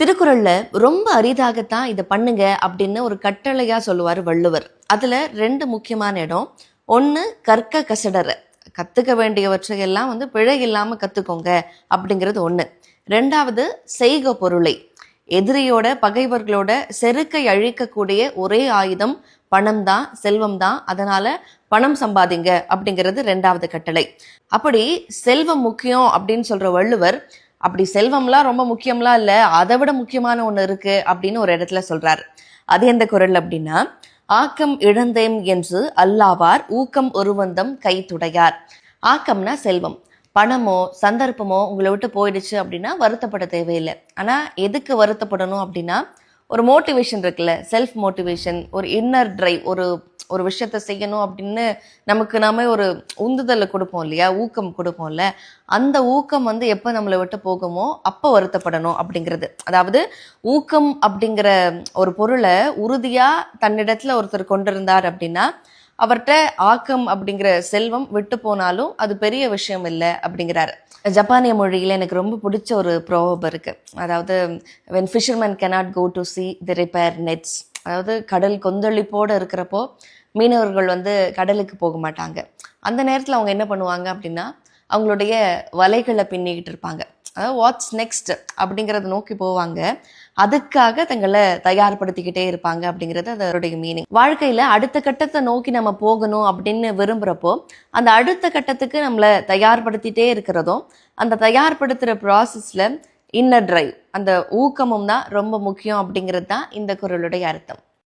திருக்குறள்ல ரொம்ப அரிதாகத்தான் இதை பண்ணுங்க அப்படின்னு ஒரு கட்டளையா சொல்லுவார் வள்ளுவர். அதுல ரெண்டு முக்கியமான இடம். ஒன்று, கற்க கசடற, கத்துக்க வேண்டியவற்றை எல்லாம் பிழை இல்லாம கத்துக்கோங்க அப்படிங்கிறது ஒன்று. ரெண்டாவது, செய்க பொருளை, எதிரியோட பகைவர்களோட செருக்கை அழிக்கக்கூடிய ஒரே ஆயுதம் பணம் தான், செல்வம் தான். அதனால பணம் சம்பாதிங்க அப்படிங்கிறது ரெண்டாவது கட்டளை. அப்படி செல்வம் முக்கியம் அப்படின்னு சொல்ற வள்ளுவர், அப்படி செல்வம்லாம் ரொம்ப முக்கியம்லாம் இல்லை, அதை விட முக்கியமான ஒன்று இருக்கு அப்படின்னு ஒரு இடத்துல சொல்றாரு. அது எந்த குறள் அப்படின்னா, ஆக்கம் இழந்தேம் என்று அல்லாவார் ஊக்கம் ஒருவந்தம் கை துடையார். ஆக்கம்னா செல்வம், பணமோ சந்தர்ப்பமோ உங்களை விட்டு போயிடுச்சு அப்படின்னா வருத்தப்பட தேவையில்லை. ஆனா எதுக்கு வருத்தப்படணும் அப்படின்னா, ஒரு மோட்டிவேஷன் இருக்குல்ல, செல்ஃப் மோட்டிவேஷன், ஒரு இன்னர் டிரைவ், ஒரு ஒரு விஷயத்த செய்யணும் அப்படின்னு நமக்கு நாம ஒரு உந்துதலை கொடுப்போம் இல்லையா, ஊக்கம் கொடுப்போம்ல, அந்த ஊக்கம் எப்போ நம்மளை விட்டு போகுமோ அப்போ வருத்தப்படணும் அப்படிங்கிறது. அதாவது ஊக்கம் அப்படிங்கிற ஒரு பொருளை உறுதியா தன்னிடத்துல ஒருத்தர் கொண்டிருந்தார் அப்படின்னா, அவர்கிட்ட ஆக்கம் அப்படிங்கிற செல்வம் விட்டு போனாலும் அது பெரிய விஷயம் இல்லை அப்படிங்கிறாரு. ஜப்பானிய மொழியில எனக்கு ரொம்ப பிடிச்ச ஒரு ப்ரோவர்ப் இருக்கு. அதாவது, when fishermen cannot go to sea they repair nets. அதாவது கடல் கொந்தளிப்போடு இருக்கிறப்போ மீனவர்கள் கடலுக்கு போக மாட்டாங்க. அந்த நேரத்தில் அவங்க என்ன பண்ணுவாங்க அப்படின்னா, அவங்களுடைய வலைகளை பின்னிக்கிட்டு இருப்பாங்க. அதாவது வாட்ஸ் நெக்ஸ்ட் அப்படிங்கிறத நோக்கி போவாங்க. அதுக்காக தங்களை தயார்படுத்திக்கிட்டே இருப்பாங்க அப்படிங்கிறது அதோடைய மீனிங். வாழ்க்கையில் அடுத்த கட்டத்தை நோக்கி நம்ம போகணும் அப்படின்னு விரும்புகிறப்போ அந்த அடுத்த கட்டத்துக்கு நம்மளை தயார்படுத்திகிட்டே இருக்கிறதும், அந்த தயார்படுத்துகிற ப்ராசஸில் இன்னர் டிரைவ், அந்த ஊக்கமும் தான் ரொம்ப முக்கியம் அப்படிங்கிறது தான் இந்த குறளுடைய அர்த்தம்.